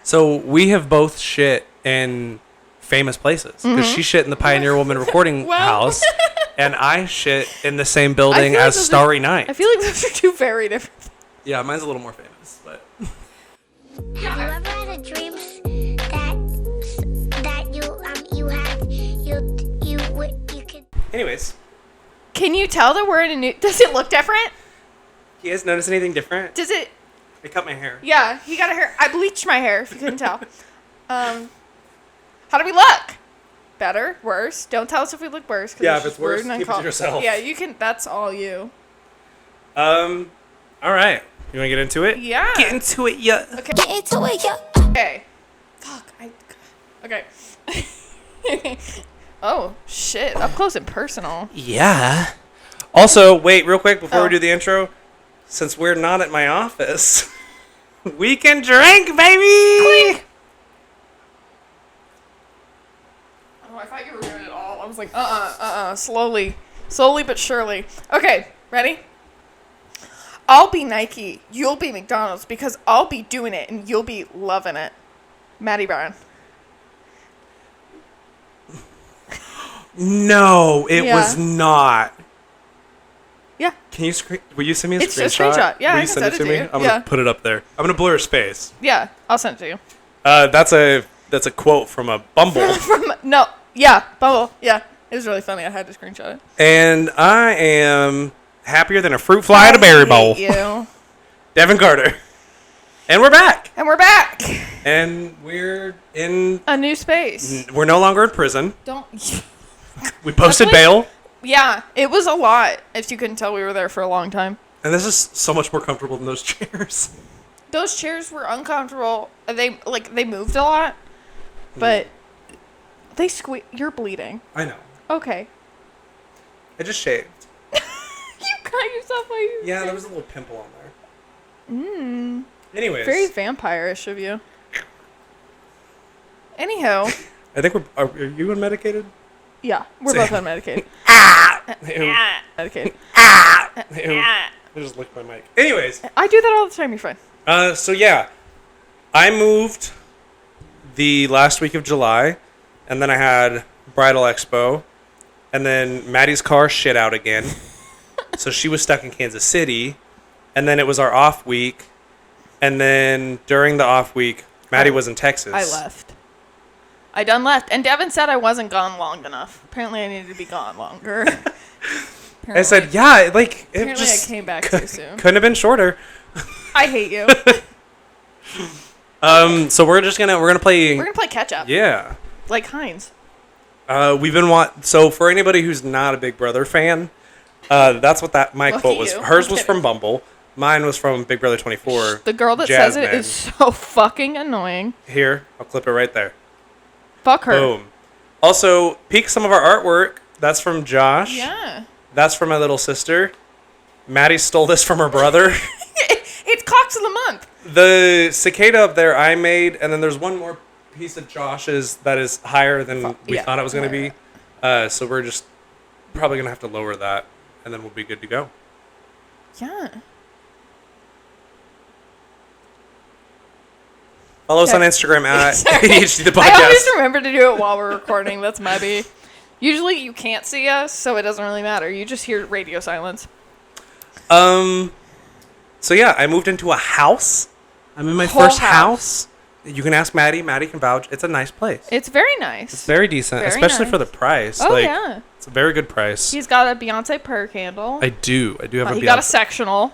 So we have both shit in famous places. Because she shit in the Pioneer Woman recording house. And I shit in the same building as Starry Night. I feel like those are two very different. Yeah, mine's a little more famous, but. Have you ever had a dream that you could? Anyways, Can you tell that we're in a new? Does it look different? you guys notice anything different? Does it? I cut my hair. Yeah, he got a hair. I bleached my hair. If you couldn't tell. How do we look? Better? Worse? Don't tell us if we look worse. Yeah, if it's worse, keep it to yourself. Yeah, you can. That's all you. All right. You want to get into it? Yeah. Get into it, yeah. Okay. Get into it, yeah. Okay. Fuck. Okay. Oh shit! Up close and personal. Yeah. Also, wait, real quick before Oh. we do the intro, since we're not at my office, we can drink, baby. Clink. Oh, I thought you were doing it all. I was like, slowly but surely. Okay, ready? I'll be Nike, you'll be McDonald's, because I'll be doing it and you'll be loving it. Maddie Brown. No, it Yeah. was not. Yeah. Can you will you send me a It's screenshot? a screenshot. Yeah, Will I you can send it send to it me? to you. I'm Yeah. gonna put it up there. I'm gonna blur space. Yeah, I'll send it to you. That's a quote from a Bumble. Bubble. Yeah, it was really funny. I had to screenshot it. And I am happier than a fruit fly at a berry bowl. You. Devin Carter. And we're back. And we're back. And we're in. A new space. We're no longer in prison. Don't. We posted That's bail. Yeah, it was a lot. If you couldn't tell, we were there for a long time. And this is so much more comfortable than those chairs. Those chairs were uncomfortable. They moved a lot, but they squeak. You're bleeding. I know. Okay. I just shaved. You cut yourself while you. Yeah, there was a little pimple on there. Anyways. Very vampire-ish of you. Anyhow. I think are you unmedicated? Yeah, we're Same. both unmedicated. Ew. Medicated. Ew. I just licked my mic. Anyways. I do that all the time. You're fine. So yeah. I moved the last week of July, and then I had Bridal Expo, and then Maddie's car shit out again. So she was stuck in Kansas City, and then it was our off week, and then during the off week, Maddie was in Texas. I left. I done left. And Devin said I wasn't gone long enough. Apparently I needed to be gone longer. I said, yeah, like, it Apparently just I came back too soon. couldn't have been shorter. I hate you. So we're gonna play. We're gonna play catch up. Yeah. Like Heinz. We've been so for anybody who's not a Big Brother fan, that's what my Lucky quote was. you. Hers I'm was kidding. from Bumble. Mine was from Big Brother 24. The girl that Jasmine. says it is so fucking annoying. Here, I'll clip it right there. Fuck her. Boom. Also, peek some of our artwork. That's from Josh. Yeah. That's from my little sister. Maddie stole this from her brother. It's Cox of the Month. The cicada up there I made, and then there's one more piece of Josh's that is higher than we thought it was going to be. So we're just probably going to have to lower that, and then we'll be good to go. Yeah. Follow us on Instagram at Sorry. ADHD the I always podcast. remember to do it while we're recording. That's my B. Usually you can't see us, so it doesn't really matter. You just hear radio silence. So yeah, I moved into a house. I'm in my Whole first house. house. You can ask Maddie. Maddie can vouch. It's a nice place. It's very nice. It's very decent, Very especially nice. for the price. Oh, like, yeah. It's a very good price. He's got a Beyonce purr candle. I do have a He got a Beyonce. sectional.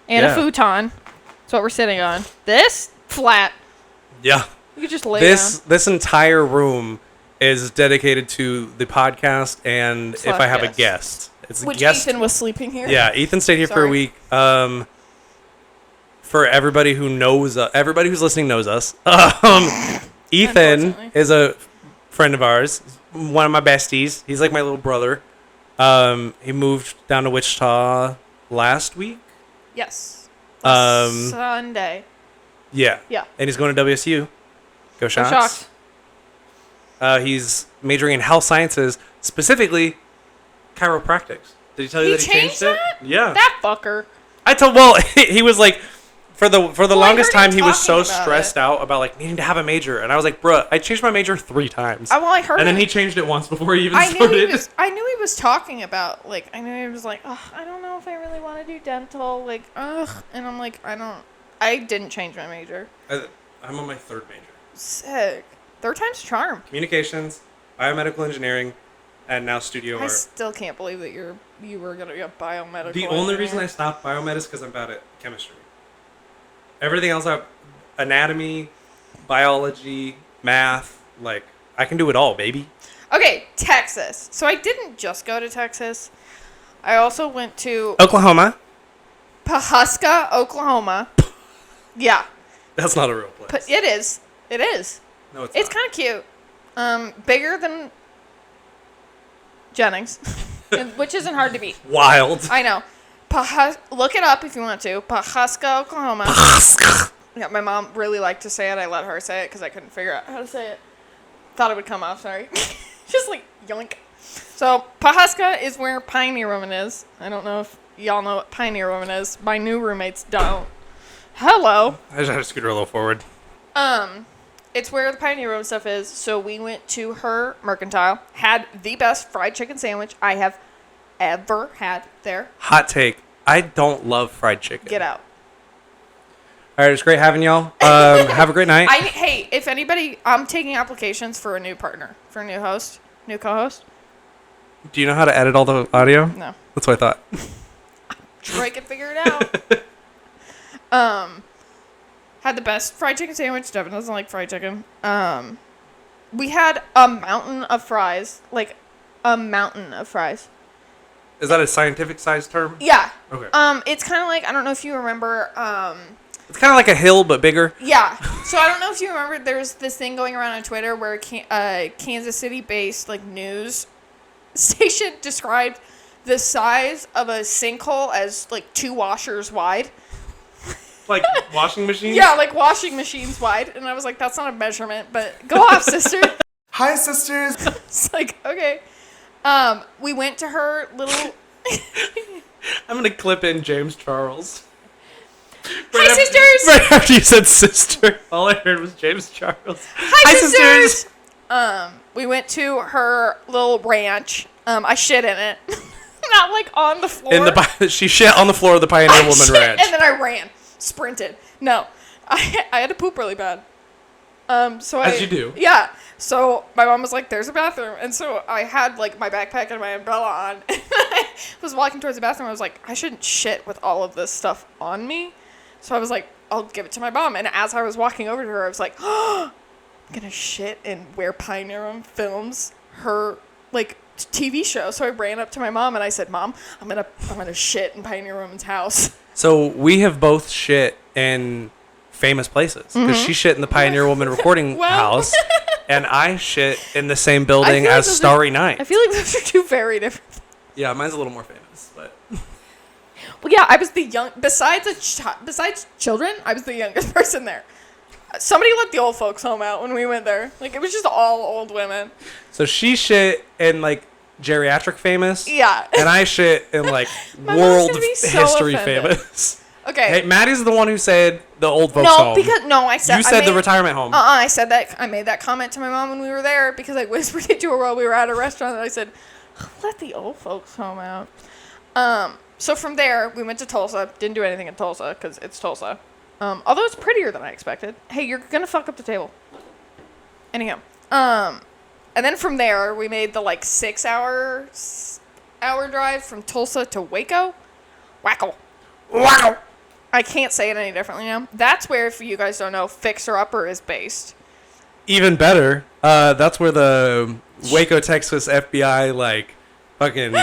And a Yeah. futon. That's what we're sitting on. This, flat. Yeah. You could just lay This entire room is dedicated to the podcast and Slash if I have guest. a guest. It's a Which guest. Ethan was sleeping here. Yeah, Ethan stayed here for a Sorry. week. For everybody who knows, everybody who's listening knows us. Ethan Unfortunately. is a friend of ours, one of my besties. He's like my little brother. He moved down to Wichita last week. Yes. Um, Sunday. Yeah. Yeah. And he's going to WSU. Go I'm Sharks. shocked. He's majoring in health sciences, specifically chiropractics. Did he tell you He that he changed changed it? Yeah. That fucker. He was like, For the Well, I longest heard him time, he was so talking about stressed it. out about like needing to have a major, and I was like, "Bruh, I changed my major 3 times." Well, I heard and then him- he changed it once before he even I knew started. I knew he was talking about, like, I knew he was like, ugh, I don't know if I really want to do dental, like, ugh. And I'm like, I didn't change my major. I'm on my 3rd major. Sick. 3rd time's a charm. Communications, biomedical engineering, and now studio I art. still can't believe that you were going to be a biomedical The only engineer. reason I stopped biomed is because I'm bad at chemistry. Everything else, anatomy, biology, math, like, I can do it all, baby. Okay, Texas. So I didn't just go to Texas. I also went to Oklahoma. Pawhuska, Oklahoma. Yeah, That's not a real place. but it is. It is. No, it's It's not. kind of cute. Bigger than Jennings, which isn't hard to beat. Wild. I know. Look it up if you want to. Pawhuska, Oklahoma. Yeah, my mom really liked to say it. I let her say it because I couldn't figure out how to say it. Thought it would come off, sorry. Just like, yoink. So, Pawhuska is where Pioneer Woman is. I don't know if y'all know what Pioneer Woman is. My new roommates don't. Hello. I just had to scoot her a little forward. It's where the Pioneer Woman stuff is. So, we went to her mercantile. Had the best fried chicken sandwich I have ever had there. Hot take. I don't love fried chicken. Get out. All right, it's great having y'all. Have a great night. Hey, if anybody, I'm taking applications for a new partner, for a new host, new co-host. Do you know how to edit all the audio? No. That's what I thought. Troy can figure it out. Had the best fried chicken sandwich. Devin doesn't like fried chicken. We had a mountain of fries. Like, a mountain of fries. Is that a scientific size term? Yeah. Okay. It's kind of like, I don't know if you remember, It's kind of like a hill, but bigger. yeah. So I don't know if you remember, there's this thing going around on Twitter where Kansas City-based, like, news station described the size of a sinkhole as, like, 2 washers wide. Like washing machines? Yeah, like washing machines wide. And I was like, that's not a measurement, but go off, sister. Hi, sisters. It's like, okay. We went to her little... I'm going to clip in James Charles. Hi, sisters! Right after you said sister, all I heard was James Charles. Hi, sisters! We went to her little ranch. I shit in it. Not like on the floor. She shit on the floor of the Pioneer Woman shit, Ranch. And then I ran. Sprinted. No. I had to poop really bad. So As you do. Yeah. So my mom was like, there's a bathroom. And so I had like my backpack and my umbrella on. And I was walking towards the bathroom. I was like, I shouldn't shit with all of this stuff on me. So I was like, I'll give it to my mom. And as I was walking over to her, I was like, oh, I'm going to shit in where Pioneer Woman films her like TV show. So I ran up to my mom and I said, Mom, I'm gonna shit in Pioneer Woman's house. So we have both shit in famous places. Because she shit in the Pioneer Woman recording Well. house. And I shit in the same building feel like as those Starry Night. I feel like those are 2 very different. Yeah, mine's a little more famous. But Well, yeah, I was the young. Besides children, I was the youngest person there. Somebody let the old folks home out when we went there. Like, it was just all old women. So she shit in like geriatric famous. Yeah. And I shit in like My mom's world gonna be so history offended. famous. Okay. Hey, Maddie's the one who said the old folks No, home. because I said You said the retirement home. I said that. I made that comment to my mom when we were there because I whispered it to her while we were at a restaurant. And I said, "Let the old folks home out." So from there, we went to Tulsa. Didn't do anything in Tulsa because it's Tulsa. Although it's prettier than I expected. Hey, you're gonna fuck up the table. Anyhow, and then from there, we made the like 6-hour drive from Tulsa to Waco. Waco. I can't say it any differently now. That's where, if you guys don't know, Fixer Upper is based. Even better, that's where the Waco, Texas FBI like fucking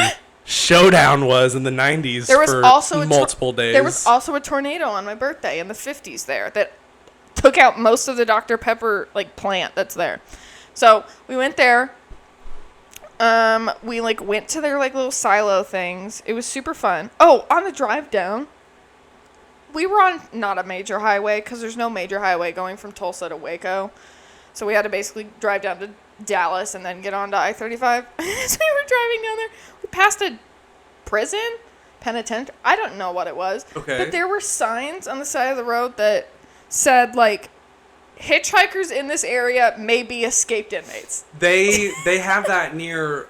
showdown was in the 90s There was for also multiple days. There was also a tornado on my birthday in the 50s there that took out most of the Dr. Pepper like plant that's there. So we went there. We like went to their like little silo things. It was super fun. Oh, on the drive down, we were on not a major highway because there's no major highway going from Tulsa to Waco. So we had to basically drive down to Dallas and then get on to I-35. As we were driving down there, we passed a prison penitentiary. I don't know what it was. Okay. But there were signs on the side of the road that said, like, hitchhikers in this area may be escaped inmates. They have that near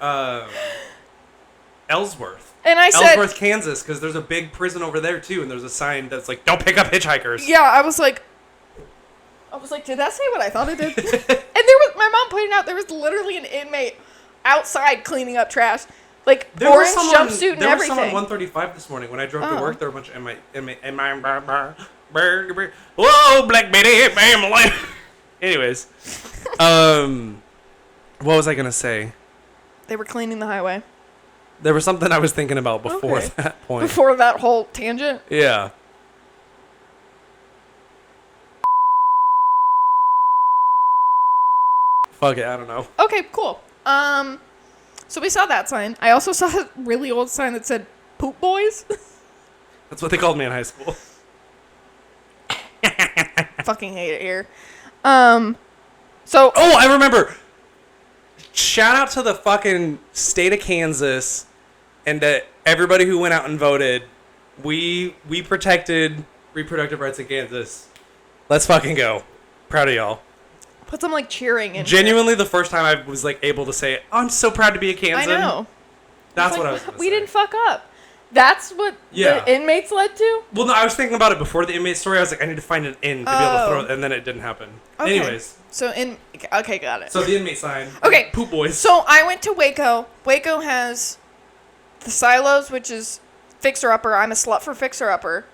Ellsworth. And I said... Ellsworth, Kansas, because there's a big prison over there, too, and there's a sign that's like, don't pick up hitchhikers. Yeah, I was like, did that say what I thought it did? And there was, my mom pointed out, there was literally an inmate outside cleaning up trash. Like, orange jumpsuit and everything. There was someone on 135 this morning. When I drove to work, there were a bunch of whoa, Black Betty, bam, anyways. What was I going to say? They were cleaning the highway. There was something I was thinking about before Okay. that point. Before that whole tangent? Yeah. Fuck it, I don't know. Okay, cool. So we saw that sign. I also saw a really old sign that said "Poop Boys." That's what they called me in high school. Fucking hate it here. So Oh, I remember. Shout out to the fucking state of Kansas and to everybody who went out and voted. We protected reproductive rights in Kansas. Let's fucking go. Proud of y'all. put some like cheering in. Genuinely, the first time I was like able to say, "I'm so proud to be a Kansan." I know. That's It's what like, I was gonna we say. didn't fuck up. That's what Yeah. the inmates led to? Well, no, I was thinking about it before the inmate story. I was like, I need to find an in to be able to throw it, and then it didn't happen. Okay. Anyways, Okay, got it. so the inmate sign. Okay. Poop boys. So I went to Waco. Waco has the Silos, which is Fixer Upper. I'm a slut for Fixer Upper.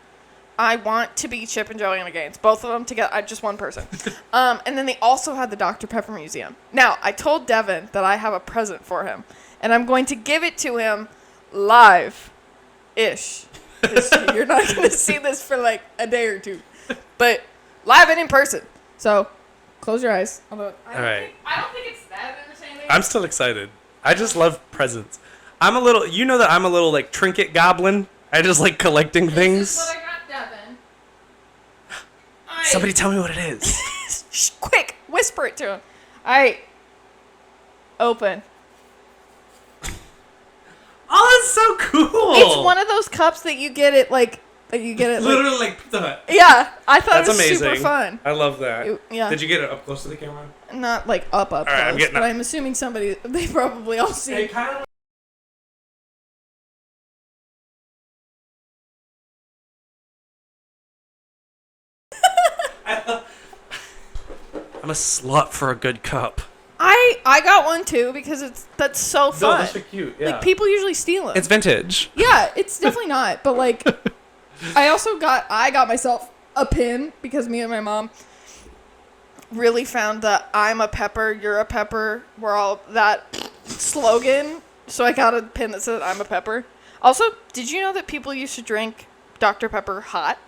I want to be Chip and Joanna Gaines. Both of them together. I'm just one person. And then they also had the Dr. Pepper Museum. Now, I told Devin that I have a present for him. And I'm going to give it to him live-ish. 'Cause you're not going to see this for like a day or two. But live and in person. So, close your eyes. All right. I don't think it's that entertaining. I'm still excited. I just love presents. I'm a little, you know that I'm a little like trinket goblin. I just like collecting things. This is what I got Devin. Somebody tell me what it is. Shh, quick, whisper it to him. Alright. Open. Oh, that's so cool. It's one of those cups that you get at Literally like Pizza Hut. yeah, I thought That's it was amazing. super fun. I love that. Yeah. Did you get it up close to the camera? Not like up right, I'm close, getting but up. I'm assuming they probably all see. It kind of. I'm a slut for a good cup. I got one too because that's so fun. No, those are cute. Yeah. Like people usually steal them. It's vintage. Yeah, it's definitely not. But like, I got myself a pin because me and my mom really found the "I'm a pepper, you're a pepper, we're all" that slogan. So I got a pin that said "I'm a pepper." Also, did you know that people used to drink Dr. Pepper hot?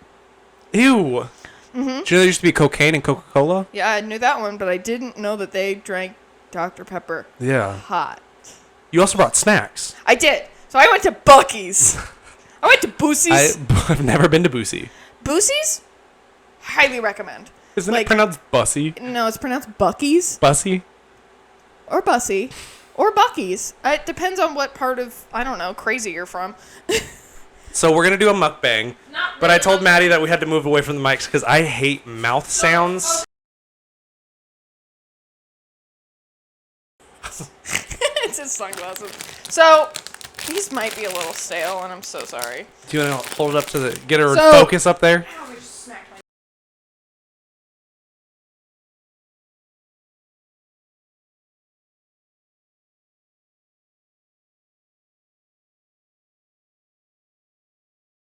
Ew. Mm-hmm. Do you know there used to be cocaine in Coca-Cola? Yeah, I knew that one, but I didn't know that they drank Dr. Pepper Yeah. hot. You also brought snacks. I did. So I went to Buc-ee's. I went to Boosie's. I've never been to Boosie. Boosie's? Highly recommend. Isn't Like- it pronounced Bussy? No, it's pronounced Buc-ee's Bussy? or Bussy or Buc-ee's. It depends on what part of, I don't know, crazy you're from. So we're going to do a mukbang. But I told Maddie that we had to move away from the mics because I hate mouth sounds. It's his sunglasses. So, these might be a little stale, and I'm so sorry. Do you want to hold it up to the... Get her So- focus up there? Ow, I just smacked my...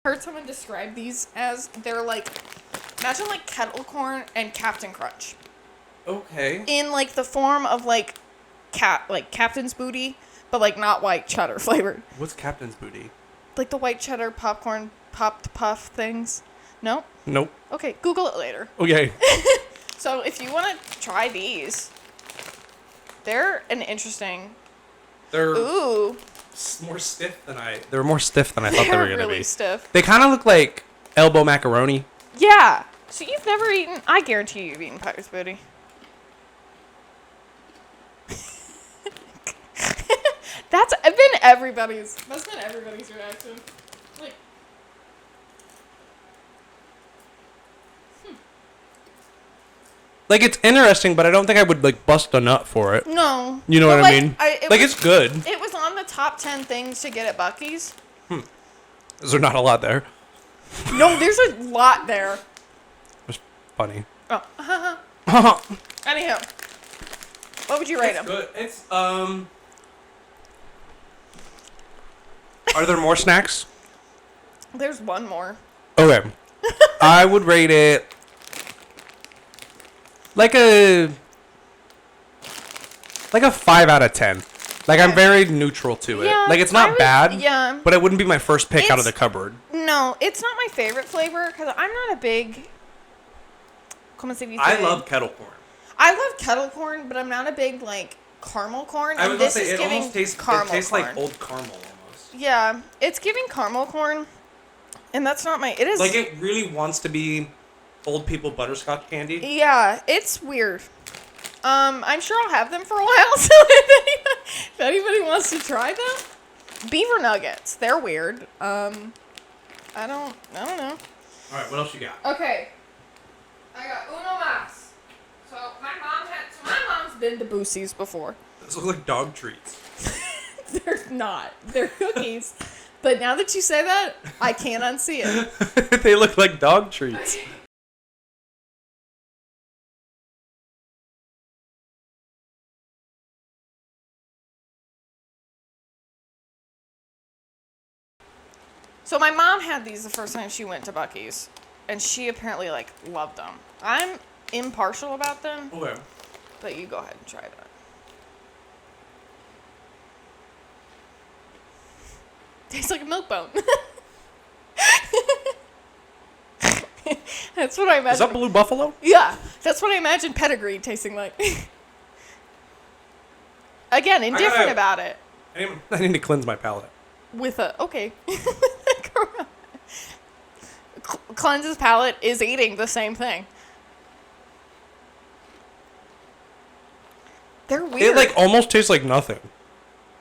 Heard someone describe these as they're like, imagine like kettle corn and Captain Crunch Okay. in like the form of like Captain's Booty, but like not white cheddar flavored, What's Captain's Booty? like the white cheddar popcorn popped puff things. No? Nope. Okay, Google it later. Okay. So if you want to try these, they're an interesting. They're Ooh, more stiff than I... They're more stiff than I thought they were they're going to really be. stiff. They kind of look like elbow macaroni. Yeah. So you've never eaten? I guarantee you've eaten Pirate's Booty. That's been everybody's reaction. Like, Like, it's interesting, but I don't think I would, like, bust a nut for it. No. You know But, what I mean? It's good. It was on the top 10 things to get at Buc-ee's. Is there not a lot there? No, there's a lot there. It's funny. Oh. Anyhow. What would you rate them? Good. It's, Are there more snacks? There's one more. Okay. I would rate it like a 5 out of 10. Like, I'm very neutral to it. Yeah, Like, it's not bad. Yeah. But it wouldn't be my first pick out of the It's- cupboard. No, it's not my favorite flavor because I'm not a big. Como se dice? I love kettle corn. I love kettle corn, but I'm not a big like caramel corn. I was And gonna this say is it giving almost tastes. caramel It tastes corn. like old caramel almost. Yeah, it's giving caramel corn, and that's not my. It is Like, it really wants to be old people butterscotch candy. Yeah, it's weird. I'm sure I'll have them for a while. So if anybody wants to try them, beaver nuggets. They're weird. I don't know. All right, what else you got? Okay, I got uno más. So my mom's been to Boosie's before. Those look like dog treats. They're not. They're cookies. But now that you say that, I can't unsee it. They look like dog treats. So my mom had these the first time she went to Buc-ee's, and she apparently like loved them. I'm impartial about them, Okay. but you go ahead and try that. Tastes like a milk bone. That's what I imagine. Is that Blue Buffalo? Yeah, that's what I imagine pedigree tasting like. Again, indifferent gotta- about it. I need to cleanse my palate. With a okay. Cleanses palate is eating the same thing. They're weird. It like almost tastes like nothing.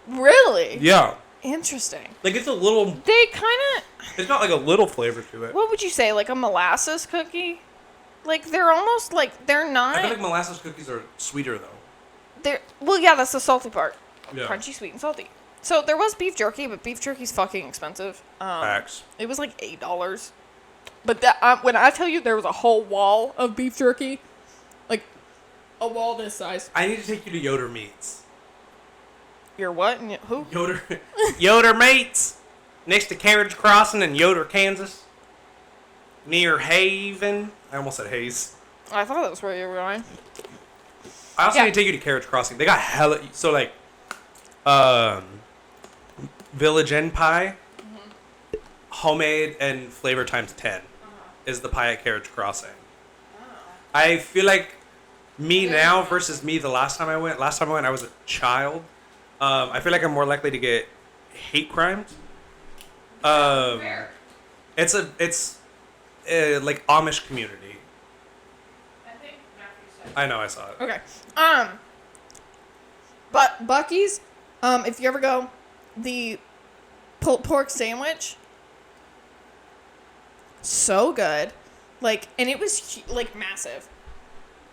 Really? Yeah. Interesting. Like, it's a little. They kind of. It's got like a little flavor to it. What would you say? Like a molasses cookie? Like they're almost like they're not. I feel like molasses cookies are sweeter though. They're well, yeah, that's the salty part. Yeah. Crunchy, sweet, and salty. So there was beef jerky, but beef jerky's fucking expensive. Facts. It was like $8. But that when I tell you there was a whole wall of beef jerky, like a wall this size. I need to take you to Yoder Meats. You're what? Who? Yoder. Yoder Meats. Next to Carriage Crossing in Yoder, Kansas. Near Haven. I almost said Hayes. I thought that was where you were going. I also Yeah. need to take you to Carriage Crossing. They got hella. So, like, Village Inn pie, homemade and flavor times 10 is the pie at Carriage Crossing. I feel like me now versus me the last time I went. Last time I went, I was a child. I feel like I'm more likely to get hate crimes. It's like Amish community. I think Matthew said. I know, I saw it. Okay. But Buc-ee's, if you ever go, the pulled pork sandwich, so good. Like, and it was like massive.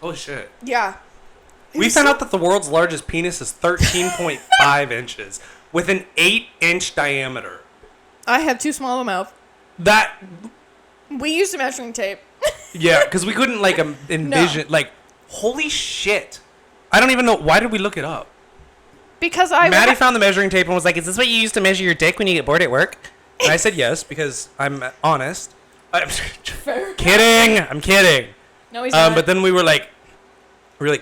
Holy shit. Yeah. It We was found so- out that the world's largest penis is 13.5 inches with an 8-inch diameter. I have too small of a mouth. That, We used a measuring tape. yeah, because we couldn't, like, envision, like, holy shit. I don't even know, why did we look it up? Because I Maddie found the measuring tape and was like, is this what you use to measure your dick when you get bored at work? And I said yes, because I'm honest. I'm Fair. kidding. I'm kidding. No, he's not. But then we were like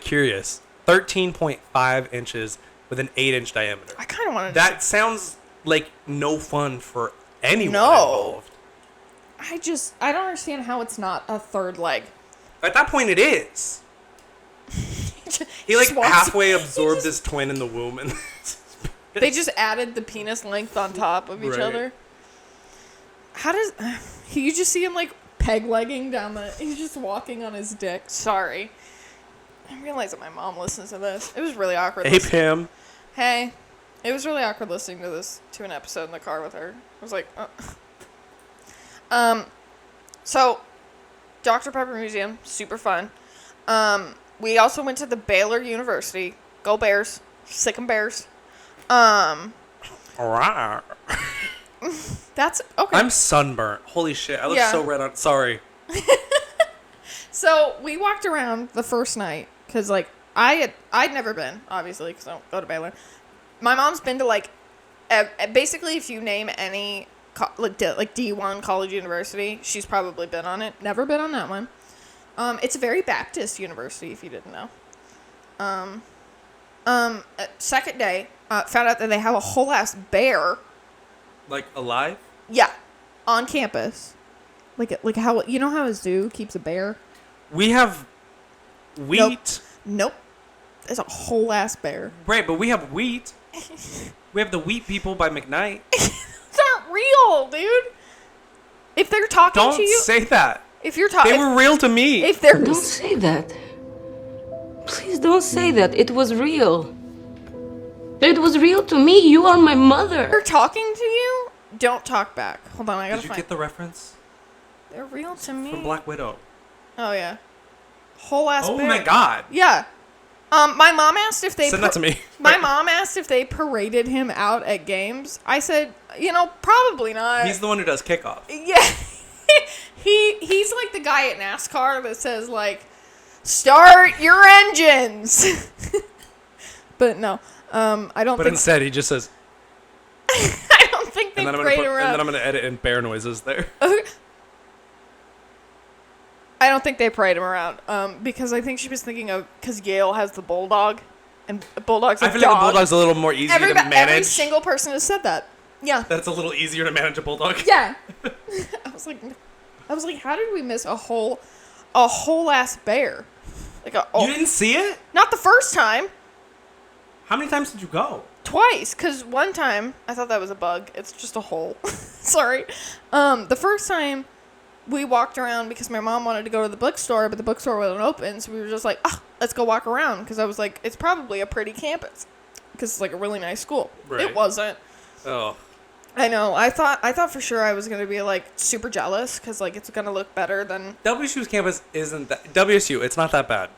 curious. 13.5 inches with an 8-inch diameter. I kind of wanted to. That sounds like no fun for anyone No. involved. I don't understand how it's not a third leg. At that point, it is. He like Just walks- halfway absorbed his twin in the womb, and They just added the penis length on top of each Right. other. How does you just see him like peg legging down the? He's just walking on his dick. Sorry, I realize that my mom listens to this. It was really awkward. hey Pam. Hey, it was really awkward listening to an episode in the car with her. I was like, so Dr. Pepper Museum, super fun. We also went to the Baylor University. Go Bears. Sick 'em Bears. That's okay. I'm sunburnt. Holy shit. I look Yeah. so red on. Sorry. So we walked around the first night because like I'd never been, obviously, because I don't go to Baylor. My mom's been to like basically if you name any like D1 college university, she's probably been on it. Never been on that one. It's a very Baptist university, if you didn't know. Second day, found out that they have a whole ass bear. Like alive? Yeah, on campus. Like how you know how a zoo keeps a bear? We have wheat. Nope. There's a whole ass bear. Right, but we have wheat. We have the Wheat People by McKnight. It's not real, dude. If they're talking Don't to you, say that. if you're talking, They were real to me. if they're Don't say that. Please don't say that. It was real. It was real to me. You are my mother. they're talking to you, don't talk back. Hold on, I gotta Did you find. get the reference? They're real to me. From Black Widow. Oh yeah, whole ass. Oh bear. my god. Yeah. My mom asked if they Send that to me. My mom asked if they paraded him out at games. I said, probably not. He's the one who does kickoff. Yeah. He's like the guy at NASCAR that says like, "Start your engines." But no, I don't. But think instead, he just says, I don't think they and then parade around. and then I'm gonna edit in bear noises there. I don't think they parade him around. Because I think she was thinking of because Yale has the bulldog, and bulldog's a I feel dog. like a bulldog's a little more easy to manage. Every single person has said that. Yeah. That's a little easier to manage a bulldog. Yeah. I was like, how did we miss a whole ass bear? Like You didn't see it? not the first time, How many times did you go? twice. Cause one time I thought that was a bug. It's just a hole. Sorry. The first time we walked around because my mom wanted to go to the bookstore, but the bookstore wasn't open, so we were just like, let's go walk around. Because I was like, it's probably a pretty campus, because it's like a really nice school. Right. It wasn't. Oh. I know. I thought for sure I was gonna be like super jealous because like it's gonna look better than WSU's campus isn't that WSU. It's not that bad.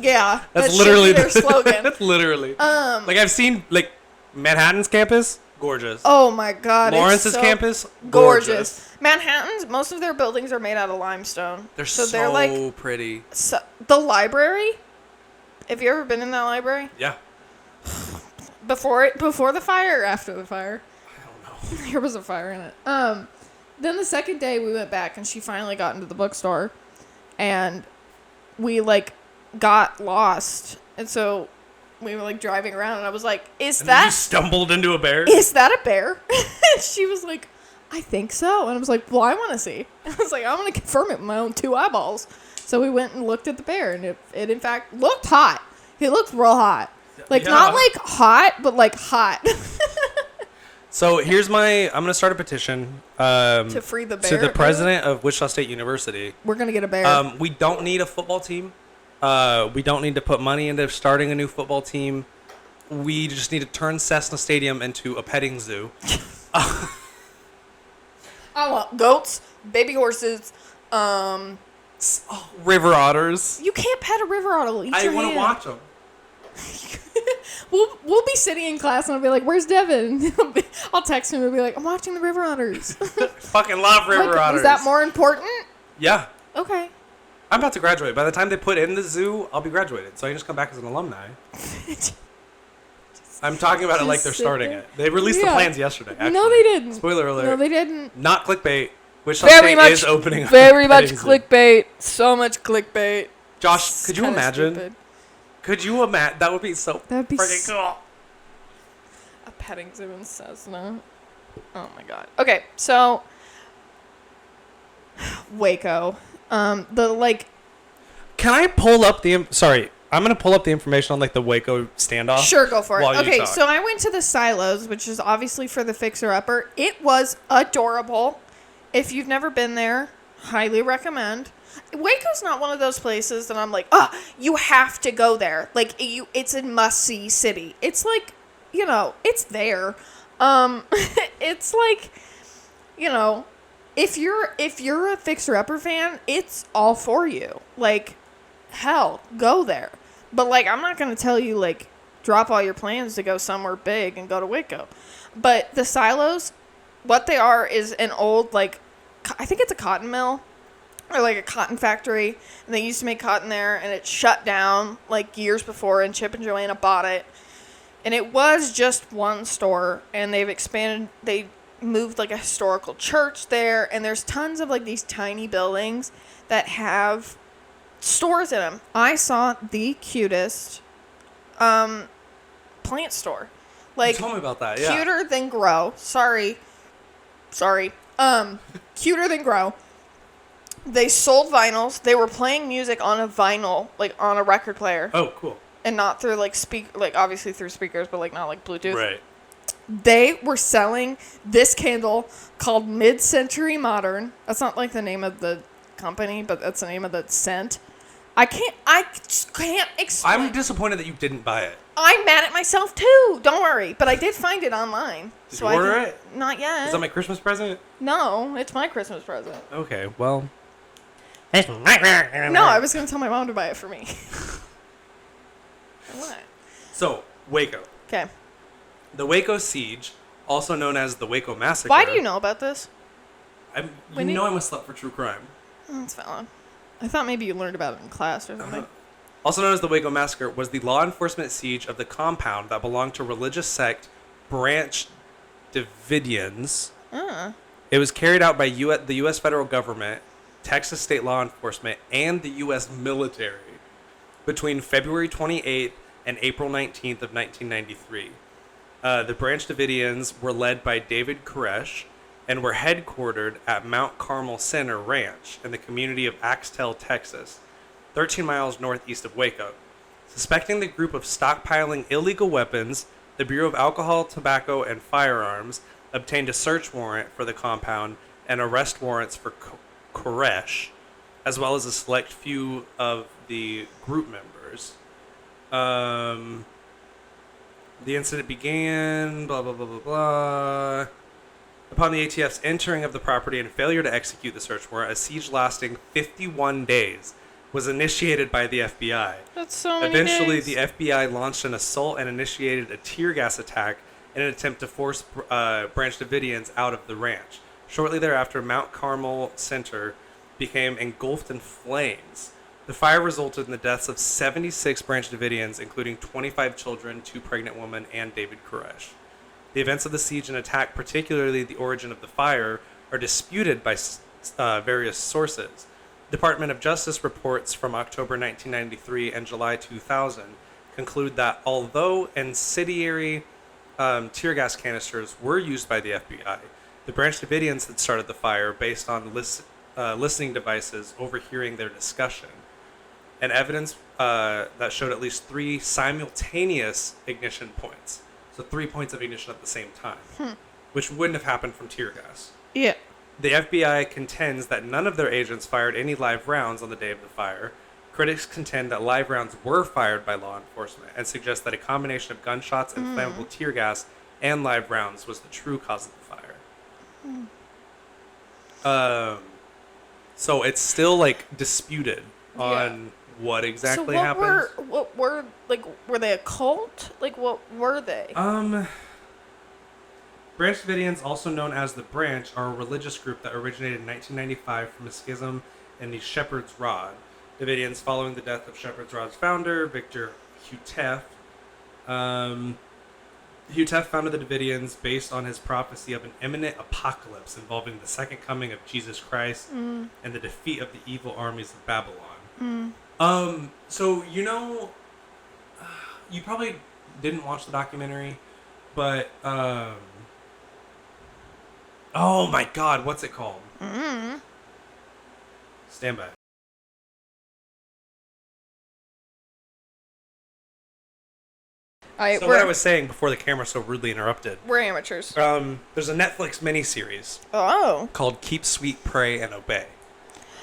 yeah. That's that should literally be their slogan. That's literally. Like I've seen like Manhattan's campus, gorgeous. Oh my god. it's Lawrence's so campus, gorgeous. Manhattan's, most of their buildings are made out of limestone. They're so they're like pretty. the library. Have you ever been in that library? Yeah. Before the fire or after the fire? I don't know. There was a fire in it. Then the second day we went back and she finally got into the bookstore, and we like got lost, and so we were like driving around, and I was like, "Is And then you that stumbled into a bear? is that a bear?" And she was like, "I think so." And I was like, "Well, I want to see." I was like, "I want to confirm it with my own two eyeballs." So we went and looked at the bear, and it in fact looked hot. It looked real hot. Like, Yeah. not like hot, but like hot. So here's I'm going to start a petition To free the bear. to the president of Wichita State University. We're going to get a bear. We don't need a football team. We don't need to put money into starting a new football team. We just need to turn Cessna Stadium into a petting zoo. I want goats, baby horses. River otters. You can't pet a river otter. It'll eat I your want to hand. watch them. We'll be sitting in class and I'll be like, "Where's Devin?" I'll text him and be like, "I'm watching the river otters." Fucking love river Like, otters. is that more important? Yeah. Okay. I'm about to graduate. By the time they put in the zoo, I'll be graduated. So I can just come back as an alumni. I'm talking about it like they're sit starting there. it. They released the Yeah. plans yesterday. Actually. No, they didn't. Spoiler alert. No, they didn't. Not clickbait. Wichita Very State much. is opening. Very a much petting zoo. clickbait. So much clickbait. Josh, It's could you kinda imagine? stupid. Could you imagine? That would be so That'd be freaking cool. A petting zoo in Cessna. Oh my god. Okay, so Waco. Can I pull up the? Sorry, I'm gonna pull up the information on like the Waco standoff. Sure, go for it. while you Okay, talk. so I went to the Silos, which is obviously for the fixer-upper. It was adorable. If you've never been there, highly recommend. Waco's not one of those places that I'm like, you have to go there. Like, it's a must-see city. It's like, it's there. It's like, if you're a fixer-upper fan, it's all for you. Like, hell, go there. But, like, I'm not going to tell you, like, drop all your plans to go somewhere big and go to Waco. But the silos, what they are is an old, like, I think it's a cotton mill or, like, a cotton factory. And they used to make cotton there, and it shut down, like, years before, and Chip and Joanna bought it. And it was just one store, and they've expanded. They moved, like, a historical church there, and there's tons of, like, these tiny buildings that have stores in them. I saw the cutest plant store. Like, You told me about that, yeah. cuter than Grow. Sorry. Cuter than Grow. They sold vinyls. They were playing music on a vinyl, like, on a record player. Oh, cool. And not through, like, like, obviously through speakers, but, like, not, like, Bluetooth. Right. They were selling this candle called Mid-Century Modern. That's not, like, the name of the company, but that's the name of the scent. I just can't explain. I'm disappointed that you didn't buy it. I'm mad at myself, too. Don't worry. But I did find it online. Did you order it? Not yet. Is that my Christmas present? No, it's my Christmas present. Okay, well. No, I was going to tell my mom to buy it for me. What? So, Waco. Okay. The Waco Siege, also known as the Waco Massacre. Why do you know about this? You Wendy? know I'm a slut for true crime. Oh, that's valid. I thought maybe you learned about it in class or something. Also known as the Waco Massacre, was the law enforcement siege of the compound that belonged to religious sect Branch Davidians. It was carried out by the U.S. federal government, Texas state law enforcement, and the U.S. military between February 28th and April 19th of 1993. The Branch Davidians were led by David Koresh and were headquartered at Mount Carmel Center Ranch in the community of Axtell, Texas, 13 miles northeast of Waco. Suspecting the group of stockpiling illegal weapons, the Bureau of Alcohol, Tobacco, and Firearms obtained a search warrant for the compound and arrest warrants for Koresh, as well as a select few of the group members. The incident began, blah, blah, blah, blah, blah. Upon the ATF's entering of the property and failure to execute the search warrant, a siege lasting 51 days was initiated by the FBI. That's so many Eventually, days. the FBI launched an assault and initiated a tear gas attack in an attempt to force Branch Davidians out of the ranch. Shortly thereafter, Mount Carmel Center became engulfed in flames. The fire resulted in the deaths of 76 Branch Davidians, including 25 children, 2 pregnant women, and David Koresh. The events of the siege and attack, particularly the origin of the fire, are disputed by various sources. Department of Justice reports from October 1993 and July 2000 conclude that although incendiary tear gas canisters were used by the FBI, the Branch Davidians had started the fire based on listening devices overhearing their discussion, and evidence that showed at least 3 simultaneous ignition points. So 3 points of ignition at the same time, which wouldn't have happened from tear gas. Yeah. The FBI contends that none of their agents fired any live rounds on the day of the fire. Critics contend that live rounds were fired by law enforcement and suggest that a combination of gunshots and flammable tear gas and live rounds was the true cause of the fire. So it's still, like, disputed on what exactly happened. What were they a cult? Like, what were they? Branch Davidians, also known as the Branch, are a religious group that originated in 1995 from a schism in the Shepherd's Rod. Davidians, following the death of Shepherd's Rod's founder, Victor Hutef. Hutef founded the Davidians based on his prophecy of an imminent apocalypse involving the second coming of Jesus Christ and the defeat of the evil armies of Babylon. So, you know, you probably didn't watch the documentary, but, oh my god, what's it called? Stand by. So what I was saying before the camera so rudely interrupted. We're amateurs. There's a Netflix miniseries Oh. called Keep Sweet, Pray, and Obey.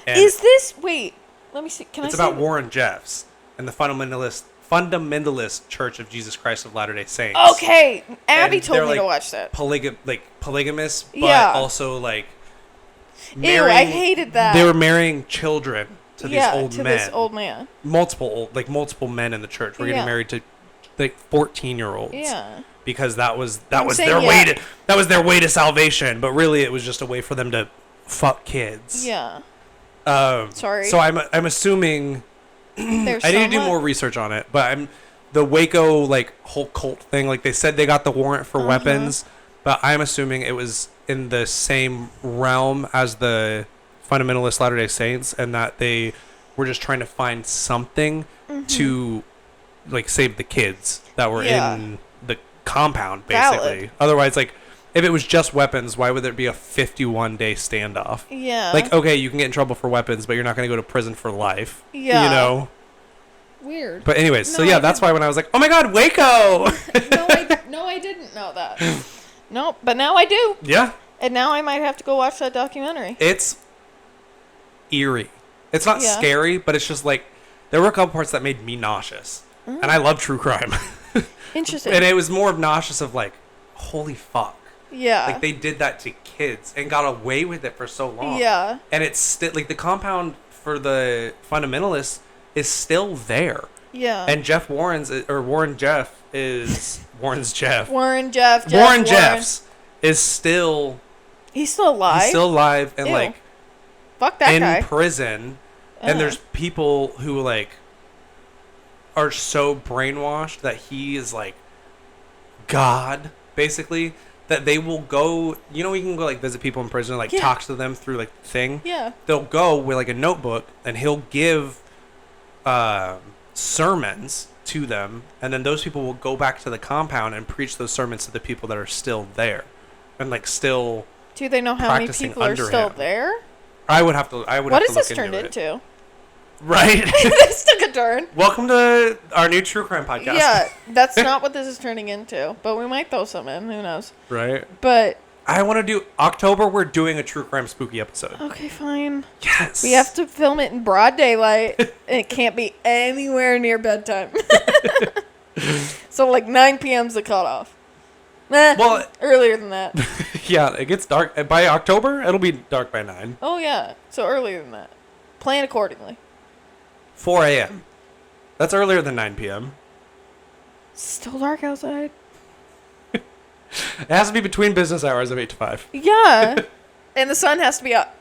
And Is this... Wait. Let me see. Can it's I see about Warren Jeffs and the fundamentalist Church of Jesus Christ of Latter-day Saints. Okay. Abby And told they're, me to like, watch that. Polygamous, but Yeah. also, like... Ew, I hated that. They were marrying children to these old men. this old man. Multiple men in the church were getting married to like 14-year-olds. Yeah. Because that was I'm saying, that was their way to salvation, but really it was just a way for them to fuck kids. Yeah. Sorry. So I'm assuming There's I need to do more research on it, but the Waco like whole cult thing, like they said they got the warrant for weapons, but I'm assuming it was in the same realm as the fundamentalist Latter-day Saints, and that they were just trying to find something to like save the kids that were in the compound, basically. Valid. Otherwise, like, if it was just weapons, why would there be a 51-day standoff? Yeah. Like, okay, you can get in trouble for weapons, but you're not going to go to prison for life. Yeah. You know? Weird. But anyways, No, so yeah, that's why when I was like, oh my god, Waco! No, I didn't know that. No, but now I do. Yeah. And now I might have to go watch that documentary. It's eerie. It's not scary, but it's just like, there were a couple parts that made me nauseous. And I love true crime. Interesting. And it was more nauseous of like, holy fuck. Yeah. Like they did that to kids and got away with it for so long. Yeah. And it's still like the compound for the fundamentalists is still there. Yeah. And Warren Jeffs is still He's still alive. He's still alive and Ew. like fuck that in guy. prison. And there's people who like are so brainwashed that he is like God, basically, that they will go, you know, you can go like visit people in prison and like talk to them through like the thing. Yeah. They'll go with like a notebook and he'll give sermons to them, and then those people will go back to the compound and preach those sermons to the people that are still there. And like still do they know how many people are still there? I would have to What has this turned into? Right. This took a turn. Welcome to our new true crime podcast. Yeah, that's not what this is turning into, but we might throw some in. Who knows? Right. But I want to do October. We're doing a true crime spooky episode. Okay, fine. Yes. We have to film it in broad daylight. And it can't be anywhere near bedtime. So like 9 p.m.'s the cutoff. Well, earlier than that. Yeah, it gets dark by October. It'll be dark by 9. Oh yeah, so earlier than that. Plan accordingly. 4 a.m. That's earlier than 9 p.m. Still dark outside. It has to be between business hours of 8 to 5. Yeah. And the sun has to be up.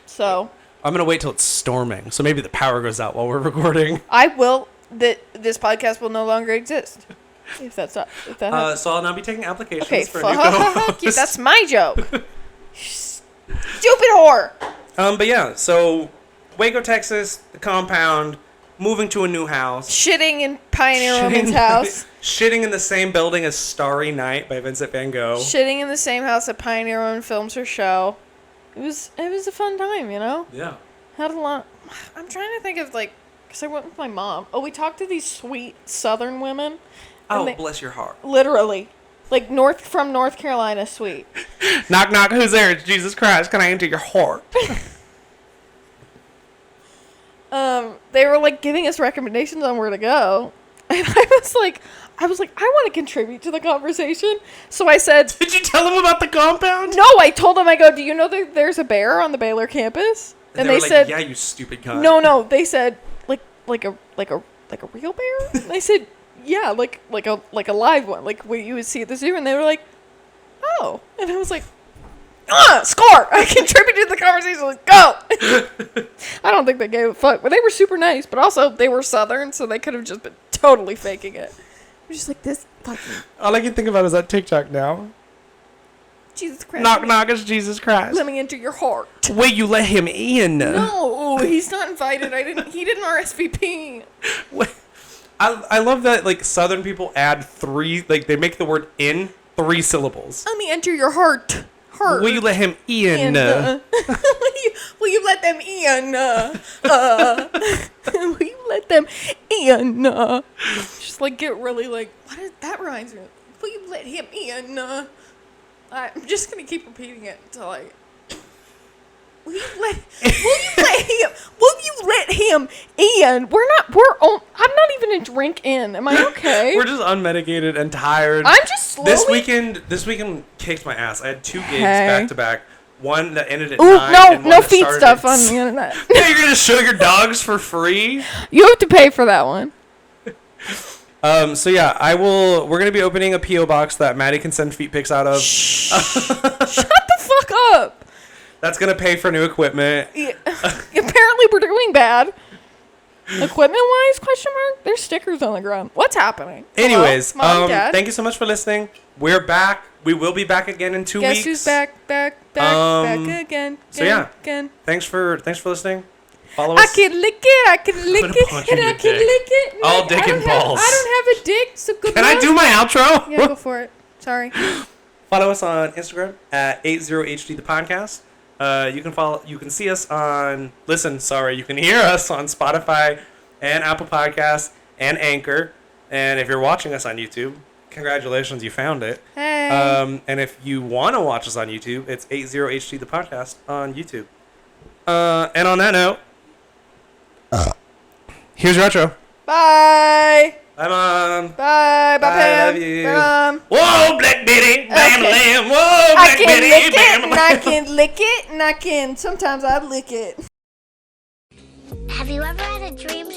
So. I'm going to wait till it's storming. So maybe the power goes out while we're recording. This podcast will no longer exist. If that happens. So I'll now be taking applications for fuck a new co-host. you. That's my joke. Stupid whore. But yeah, so Waco, Texas, the compound, moving to a new house. Shitting in Pioneer Woman's house. Shitting in the same building as Starry Night by Vincent Van Gogh. Shitting in the same house that Pioneer Woman films her show. It was a fun time, you know? Yeah. Had a lot. I'm trying to think of like, because I went with my mom. Oh, we talked to these sweet Southern women. Oh, bless your heart. Literally. Like from North Carolina sweet. Knock, knock, who's there? It's Jesus Christ. Can I enter your heart? They were like giving us recommendations on where to go. And I was like, I want to contribute to the conversation. So I said, did you tell them about the compound? No, I told them, I go, do you know that there's a bear on the Baylor campus? And they said, yeah, you stupid cunt. No, they said, like a real bear? And I said, yeah, like a live one, like what you would see at the zoo. And they were like, oh. And I was like, score! I contributed to the conversation. Like, go! I don't think they gave a fuck, but they were super nice. But also, they were Southern, so they could have just been totally faking it. I'm just like, this fucking... All I can think about is that TikTok now. Jesus Christ. Knock, knock, it's Jesus Christ. Let me enter your heart. Will you let him in? No, he's not invited. He didn't RSVP. I love that, like, Southern people add 3, like, they make the word in 3 syllables. Let me enter your heart. Will you let him in? Will you let them in? Will you let them in? Just like get really like, what is that reminds me of? Will you let him in? I'm just gonna keep repeating it until I. Will you let him in? I'm not even a drink in. Am I okay? We're just unmedicated and tired. I'm just slowly. This weekend kicked my ass. I had 2 gigs back to back. one that ended at Ooh, 9. no, and one no that feed started stuff at on the internet. Yeah, you're gonna show your dogs for free. You have to pay for that one. So yeah, we're gonna be opening a PO box that Maddie can send feet pics out of. Shut the fuck up. That's gonna pay for new equipment. Yeah. Apparently we're doing bad. Equipment wise, question mark? There's stickers on the ground. What's happening? Anyways, Hello? Mom, Dad? thank you so much for listening. We're back. We will be back again in 2 Guess weeks. who's back again. So yeah, again. thanks for listening. Follow I us. can lick it, I can lick gonna it, punch and in I your can dick. lick it. All I dick don't and have- balls. I don't have a dick, so good Can I do my outro? Yeah, go for it. Sorry. Follow us on Instagram at 80HD the podcast. You can see us on you can hear us on Spotify and Apple Podcasts and Anchor. And if you're watching us on YouTube, congratulations, you found it. Hey. And if you want to watch us on YouTube, it's 80HD the podcast on YouTube. And on that note, here's your outro. Bye. Bye, Mom. Bye. Bye, Bye, Pam. love you. Bye, Mom. Whoa, Black Betty, bam, Okay. lamb. Whoa, I Black can Betty, lick it, bam, and I can lick it, and I can. Sometimes I lick it. Have you ever had a dream